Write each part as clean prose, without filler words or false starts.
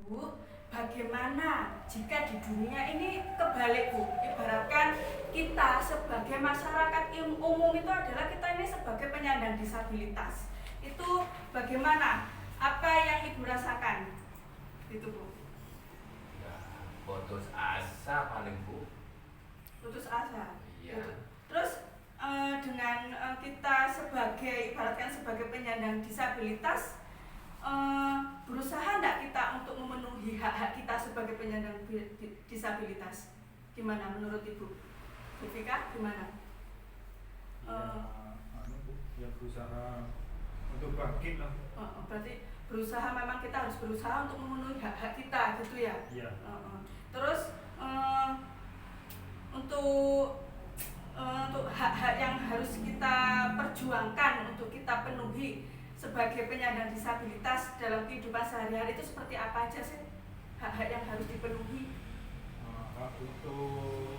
Bu, bagaimana jika di dunia ini kebalik, Bu? Ibaratkan kita sebagai masyarakat umum itu adalah kita ini sebagai penyandang disabilitas. Itu bagaimana? Apa yang Ibu rasakan? Itu, Bu. Ya, putus asa paling, Bu. Putus asa. Iya. Gitu. Terus dengan kita sebagai ibaratkan sebagai penyandang disabilitas, berusaha enggak kita untuk memenuhi hak-hak kita sebagai penyandang disabilitas? Gimana menurut Ibu? Bu Vika, gimana? Ya berusaha untuk bangkit lah. Berarti berusaha, memang kita harus berusaha untuk memenuhi hak-hak kita gitu ya? Iya. Terus untuk hak-hak yang harus kita perjuangkan untuk kita penuhi sebagai penyandang disabilitas dalam kehidupan sehari-hari itu seperti apa aja sih hak-hak yang harus dipenuhi? Hak untuk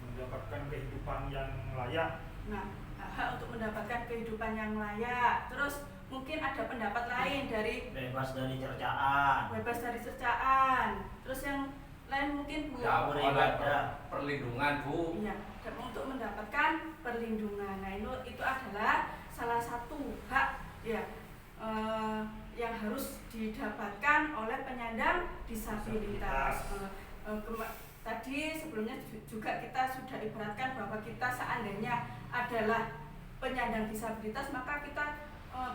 mendapatkan kehidupan yang layak. Nah, hak untuk mendapatkan kehidupan yang layak. Terus mungkin ada pendapat lain dari bebas dari cercaan. Terus yang lain mungkin, Bu, Ya, beribadah. perlindungan, Bu. iya, dan untuk mendapatkan perlindungan. Nah, itu adalah salah satu hak ya yang harus didapatkan oleh penyandang disabilitas. Tadi sebelumnya juga kita sudah ibaratkan bahwa kita seandainya adalah penyandang disabilitas, maka kita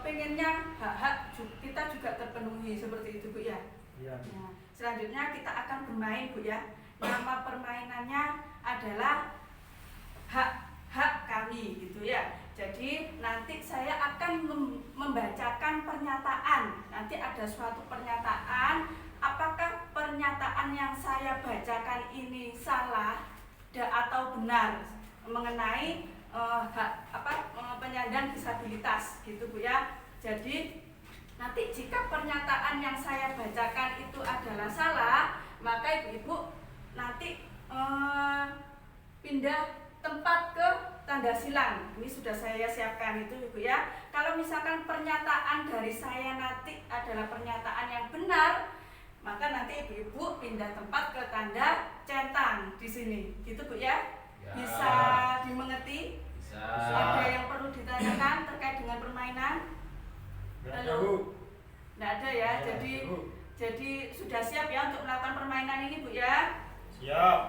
pengennya hak-hak kita juga terpenuhi seperti itu, Bu ya. Iya. Nah, selanjutnya kita akan bermain, Bu ya. Nama permainannya adalah hak kami gitu ya. Jadi nanti saya akan membacakan pernyataan. Nanti ada suatu pernyataan. Apakah pernyataan yang saya bacakan ini salah atau benar mengenai penyandang disabilitas gitu, Bu ya. Jadi nanti jika pernyataan yang saya bacakan itu adalah salah, maka Ibu-ibu nanti pindah tempat ke tanda silang. Ini sudah saya siapkan itu, Ibu ya. Kalau misalkan pernyataan dari saya nanti adalah pernyataan yang benar, maka nanti Ibu-ibu pindah tempat ke tanda centang di sini. Gitu, Bu ya. Ya. Bisa dimengerti? Bisa. Ada yang perlu ditanyakan terkait dengan permainan? Halo. Nggak ada ya. Jadi sudah siap ya untuk melakukan permainan ini, Bu ya?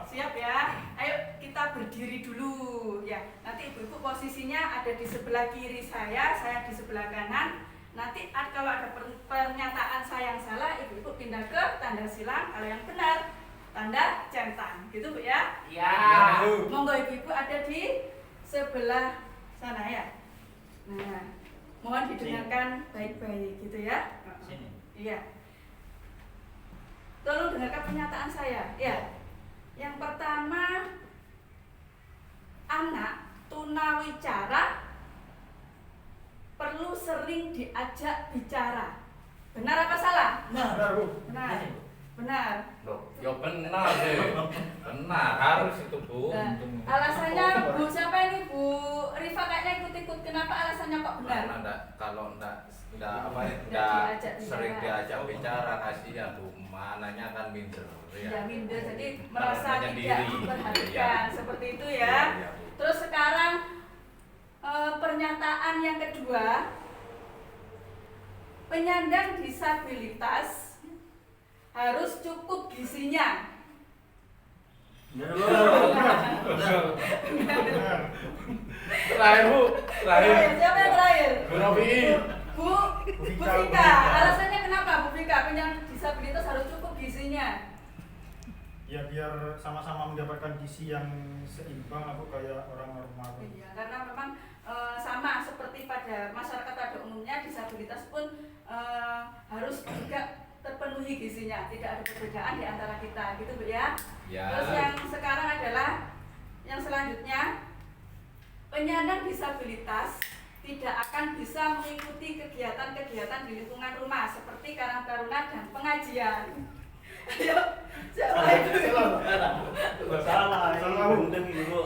Siap ya. Ayo kita berdiri dulu ya. Nanti Ibu-ibu posisinya ada di sebelah kiri saya di sebelah kanan. Nanti kalau ada pernyataan saya yang salah, Ibu-ibu pindah ke tanda silang. Kalau yang benar, tanda centang. Gitu, Bu ya? Ya. Monggo Ibu-ibu ada di sebelah sana ya. Nah, mohon didengarkan baik-baik gitu ya. Sini. Iya. Tolong dengarkan pernyataan saya. Ya. Yang pertama, anak tunawicara perlu sering diajak bicara. Benar apa salah? Benar, Bu. Benar. Benar. Loh, ya benar deh. Benar, harus itu, Bu. Nah, alasannya Bu siapa ini? Bu Rifa kayaknya ikut-ikut. Kenapa alasannya kok benar? Karena kalau enggak diajak sering bicara. diajak bicara, kasihan, Bu. Mananya kan minder. Ya minder, jadi Kalau merasa hanya tidak diri. diperhatikan Iya. seperti itu Iya, ya. iya, Bu. Terus sekarang pernyataan yang kedua, penyandang disabilitas harus cukup gizinya. Benar. Terakhir, Bu. Siapa yang terakhir? Bu Robi. Bu Vika. Alasannya kenapa Bu Vika penyandang disabilitas harus cukup gizinya? Ya biar sama-sama mendapatkan gizi yang seimbang lah, Bu, kayak orang normal. Iya, karena memang sama seperti pada masyarakat pada umumnya, disabilitas pun harus juga terpenuhi gizinya, tidak ada perbedaan di antara kita, gitu Bu ya. Ya. Terus yang sekarang adalah yang selanjutnya, penyandang disabilitas tidak akan bisa mengikuti kegiatan-kegiatan di lingkungan rumah seperti karang taruna dan pengajian. Ayo, Siapa Ibu? Salah. Salah, Bu. Gendeng Ibu.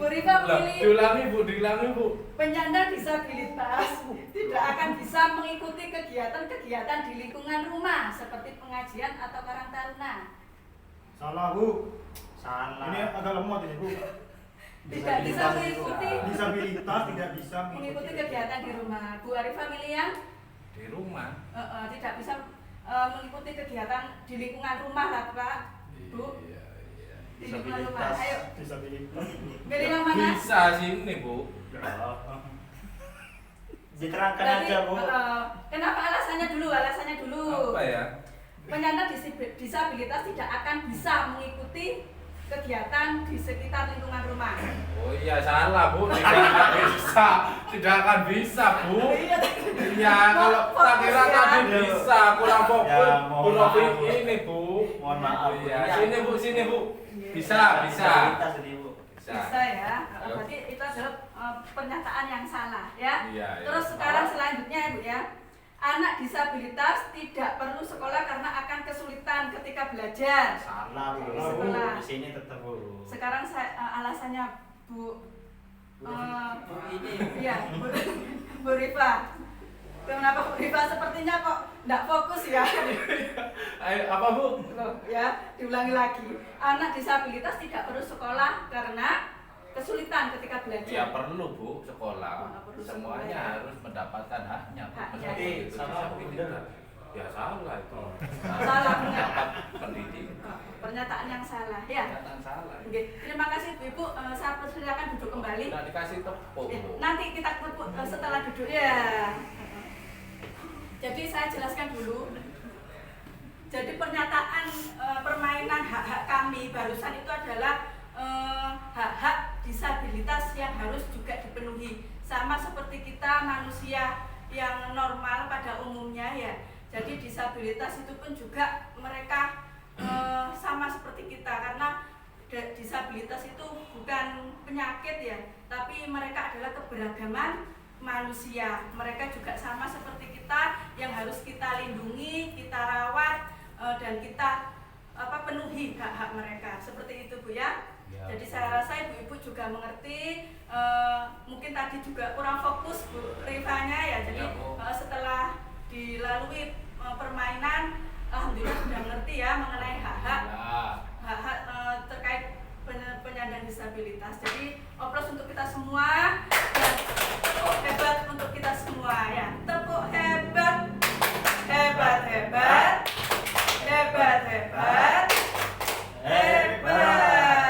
Bu Rifa Lah, memilih diulangi Bu. penyandang disabilitas tidak akan bisa mengikuti kegiatan-kegiatan di lingkungan rumah seperti pengajian atau karang taruna. Salah, Bu. Salah. Ini agak lemot ini, Bu. Tidak bisa mengikuti Disabilitas tidak bisa mengikuti kegiatan di rumah. Bu Arifah milih yang Di rumah. tidak bisa mengikuti kegiatan di lingkungan rumah lah Pak. Bu, Iya. di lingkungan rumah. Ayo, disabilitas. milih yang mana? Bisa sini Bu. Diterangkan Berarti, aja Bu. kenapa alasannya dulu? Apa ya? Penyandang disabilitas tidak akan bisa mengikuti kegiatan di sekitar lingkungan rumah. Oh iya salah Bu, tidak akan bisa Bu. Iya kalau tak kira Fokus ya. tadi bisa, kurang fokus. Ya, mohon Kurang maaf. ini Bu. Mohon maaf. Iya, sini Bu. Bisa. Disabilitas ini Bu. Bisa ya. Berarti itu adalah pernyataan yang salah ya. Iya. Terus sekarang selanjutnya ya Bu ya. Anak disabilitas tidak perlu sekolah karena akan kesulitan ketika belajar. Salah Bu. Salah. Di sini tetap Bu. Sekarang alasannya Bu Bu ini. iya, Bu Rifa. Kenapa Bu Rifa sepertinya kok enggak fokus ya? Ayo apa Bu? Loh, ya, diulangi lagi. Anak disabilitas tidak perlu sekolah karena kesulitan ketika belajar. Ya perlu Bu sekolah. Oh, perlu Semuanya sekolah, ya. harus mendapatkan haknya. Bu. Haknya. Meskipun itu Salah, Bu. disabilitas. Ya salah itu. Salah, benar. Dapat pendidikan. Pernyataan yang salah ya. Pernyataan salah. Oke, terima kasih Bu Ibu. Saya persilakan duduk kembali. Sudah dikasih tepuk Ya, Bu. nanti kita tepuk setelah duduk ya. Jadi saya jelaskan dulu. Jadi pernyataan permainan hak-hak kami barusan itu adalah hak-hak disabilitas yang harus juga dipenuhi. Sama seperti kita manusia yang normal pada umumnya ya. Jadi disabilitas itu pun juga mereka sama seperti kita karena disabilitas itu bukan penyakit ya, tapi mereka adalah keberagaman manusia. Mereka juga sama seperti kita yang harus kita lindungi, kita rawat dan kita penuhi hak-hak mereka. Seperti itu Bu ya. Ya. Jadi saya rasa ibu-ibu juga mengerti. Mungkin tadi juga kurang fokus Bu Rifanya ya. Jadi Ya, Bu. setelah dilalui permainan, alhamdulillah sudah mengerti ya mengenai hak-hak Ya. terkait penyandang disabilitas. Jadi oplos untuk